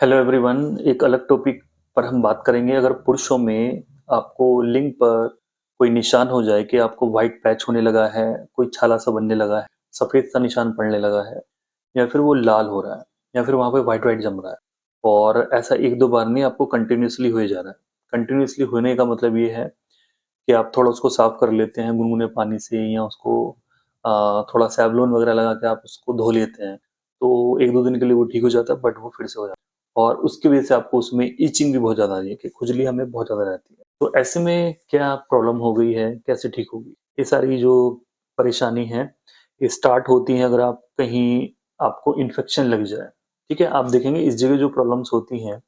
Hello everyone. एक अलग topic पर हम बात करेंगे। अगर पुरुषों में आपको लिंग पर कोई निशान हो जाए कि आपको व्हाइट पैच होने लगा है, कोई छाला सा बनने लगा है, सफेद सा निशान पड़ने लगा है, या फिर वो लाल हो रहा है, या फिर वहां पे व्हाइट व्हाइट जम रहा है, और ऐसा एक दो बार नहीं, आपको कंटिन्यूसली हो जा रहा है। कंटिन्यूसली होने का मतलब ये है कि आप थोड़ा उसको साफ कर लेते हैं गुनगुने पानी से, या उसको थोड़ा सैवलॉन वगैरह लगा के आप उसको धो लेते हैं, तो एक दो दिन के लिए वो ठीक हो जाता है, बट वो फिर से हो जाता है। और उसकी वजह से आपको उसमें ईचिंग भी बहुत ज़्यादा आ रही है, कि खुजली हमें बहुत ज़्यादा रहती है। तो ऐसे में क्या प्रॉब्लम हो गई है, कैसे ठीक होगी? ये सारी जो परेशानी है, ये स्टार्ट होती है अगर आप कहीं आपको इन्फेक्शन लग जाए। ठीक है, आप देखेंगे इस जगह जो प्रॉब्लम्स होती हैं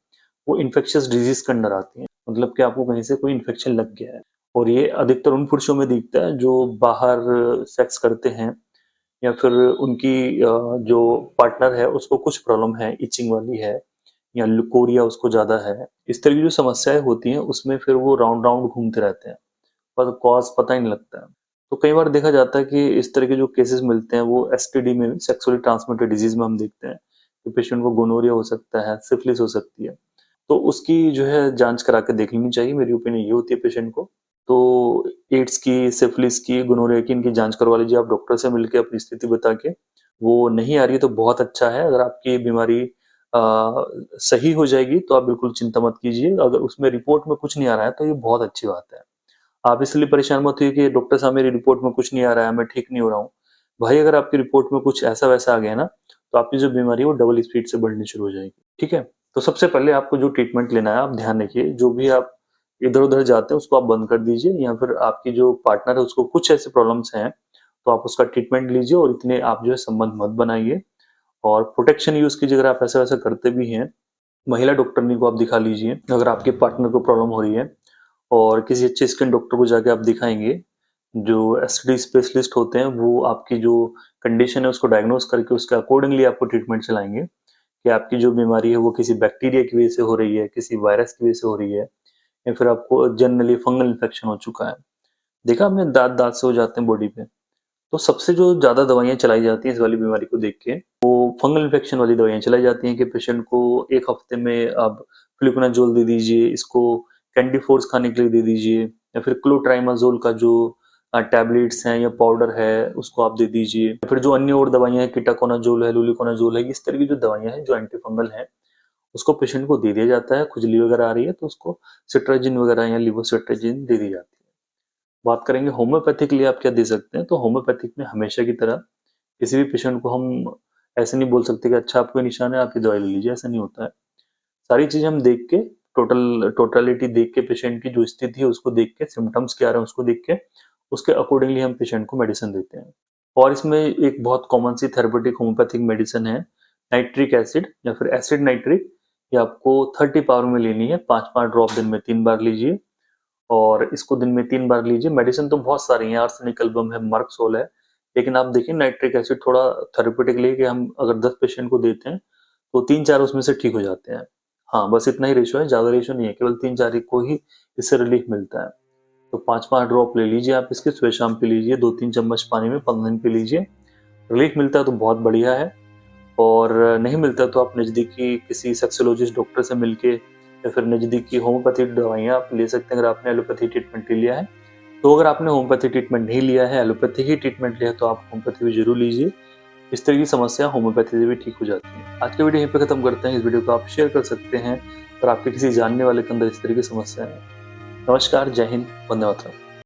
वो इन्फेक्शियस डिजीज के अंडर आती हैं। मतलब कि आपको कहीं से कोई इन्फेक्शन लग गया है, और ये अधिकतर उन पुरुषों में दिखता है जो बाहर सेक्स करते हैं, या फिर उनकी जो पार्टनर है उसको कुछ प्रॉब्लम है, इचिंग वाली है, या लुकोरिया उसको ज्यादा है। इस तरह की जो समस्याएं होती हैं उसमें फिर वो राउंड राउंड घूमते रहते हैं, पर कॉज पता ही नहीं लगता है। तो कई बार देखा जाता है कि इस तरह के जो केसेस मिलते हैं वो एसटीडी में, सेक्सुअली ट्रांसमिटेड डिजीज में हम देखते हैं कि पेशेंट को गोनोरिया हो सकता है, सिफिलिस हो सकती है। तो उसकी जो है जांच करा के देख लेनी चाहिए, मेरी ओपिनियन ये होती है पेशेंट को। तो एड्स की, सिफिलिस की, गोनोरिया की, इनकी जांच करवा लीजिए आप डॉक्टर से मिलके अपनी स्थिति बता के। वो नहीं आ रही है तो बहुत अच्छा है। अगर आपकी बीमारी सही हो जाएगी तो आप बिल्कुल चिंता मत कीजिए। अगर उसमें रिपोर्ट में कुछ नहीं आ रहा है तो ये बहुत अच्छी बात है। आप इसलिए परेशान मत हुई कि डॉक्टर साहब मेरी रिपोर्ट में कुछ नहीं आ रहा है, मैं ठीक नहीं हो रहा हूँ। भाई अगर आपकी रिपोर्ट में कुछ ऐसा वैसा आ गया ना, तो आपकी जो बीमारी है वो डबल स्पीड से बढ़नी शुरू हो जाएगी। ठीक है, तो सबसे पहले आपको जो ट्रीटमेंट लेना है, आप ध्यान रखिए, जो भी आप इधर उधर जाते हैं उसको आप बंद कर दीजिए, या फिर आपकी जो पार्टनर है उसको कुछ ऐसे प्रॉब्लम्स हैं तो आप उसका ट्रीटमेंट लीजिए, और इतने आप जो है संबंध मत बनाइए। और प्रोटेक्शन यूज कीजिए। अगर आप ऐसा वैसा करते भी हैं, महिला डॉक्टरनी को आप दिखा लीजिए अगर आपके पार्टनर को प्रॉब्लम हो रही है, और किसी अच्छे स्किन डॉक्टर को जाके आप दिखाएंगे। जो एसटीडी स्पेशलिस्ट होते हैं वो आपकी जो कंडीशन है उसको डायग्नोस करके उसके अकॉर्डिंगली आपको ट्रीटमेंट चलाएंगे, कि आपकी जो बीमारी है वो किसी बैक्टीरिया की वजह से हो रही है, किसी वायरस की वजह से हो रही है, या फिर आपको जनरली फंगल इन्फेक्शन हो चुका है। देखा आपने, दांत दांत से हो जाते हैं बॉडी पे। तो सबसे जो ज्यादा दवाइयां चलाई जाती हैं इस वाली बीमारी को देख के, वो फंगल इन्फेक्शन वाली दवाइयां चलाई जाती हैं, कि पेशेंट को एक हफ्ते में आप फ्लुकोनाजोल दे दीजिए, इसको कैंडी फोर्स खाने के लिए दे दीजिए, या फिर क्लोट्राइमाजोल का जो टैबलेट्स हैं या पाउडर है उसको आप दे दीजिए, या फिर जो अन्य और दवाइयां हैं, कीटाकोनाजोल है, लुलिकोनाजोल है, इस तरह की जो दवाइयां हैं जो एंटी फंगल है उसको पेशेंट को दे दिया जाता है। खुजली वगैरह आ रही है तो उसको सिट्राजिन वगैरह या लिवोसिट्राजिन दे दी जाती है। बात करेंगे होम्योपैथिक लिए आप क्या दे सकते हैं, तो होम्योपैथिक में हमेशा की तरह किसी भी पेशेंट को हम ऐसे नहीं बोल सकते कि अच्छा आपको ये निशान है आप ये दवाई ले लीजिए, ऐसा नहीं होता है। सारी चीजें हम देख के, टोटलिटी देख के, पेशेंट की जो स्थिति है उसको देख के, सिम्टम्स क्या आ रहे हैं उसको देख के, उसके अकॉर्डिंगली हम पेशेंट को मेडिसिन देते हैं। और इसमें एक बहुत कॉमन सी थेरेपेटिक होम्योपैथिक मेडिसिन है नाइट्रिक एसिड, या फिर एसिड नाइट्रिक। ये आपको 30 पावर में लेनी है, 5-5 ड्रॉप दिन में 3 बार लीजिए, और इसको दिन में 3 बार लीजिए। मेडिसिन तो बहुत सारी हैं, आर्सेनिक एल्बम है, मर्कसोल है, लेकिन आप देखिए नाइट्रिक एसिड थोड़ा थेरेपेटिक लेके हम अगर 10 पेशेंट को देते हैं तो 3-4 उसमें से ठीक हो जाते हैं। हाँ, बस इतना ही रेशो है, ज्यादा रेशो नहीं है, केवल 3-4 को ही इससे रिलीफ मिलता है। तो 5-5 ड्रॉप ले लीजिए आप इसके, सुबह शाम पी लीजिए, 2-3 चम्मच पानी में 15 दिन पी लीजिए। रिलीफ मिलता है तो बहुत बढ़िया है, और नहीं मिलता तो आप नज़दीकी किसी सेक्सोलॉजिस्ट डॉक्टर से मिलके, या फिर नज़दीकी होम्योपैथी दवाइयाँ आप ले सकते हैं अगर आपने एलोपैथी ट्रीटमेंट ले लिया है। तो अगर आपने होम्योपैथी ट्रीटमेंट नहीं लिया है, एलोपैथी ही ट्रीटमेंट लिया है, तो आप होम्योपैथी भी जरूर लीजिए। इस तरह की समस्या होम्योपैथी से भी ठीक हो जाती है। आज का वीडियो यहीं पे खत्म करते हैं। इस वीडियो को आप शेयर कर सकते हैं अगर आपके किसी जानने वाले के अंदर इस तरह की समस्या है। नमस्कार, जय हिंद, वंदे मातरम।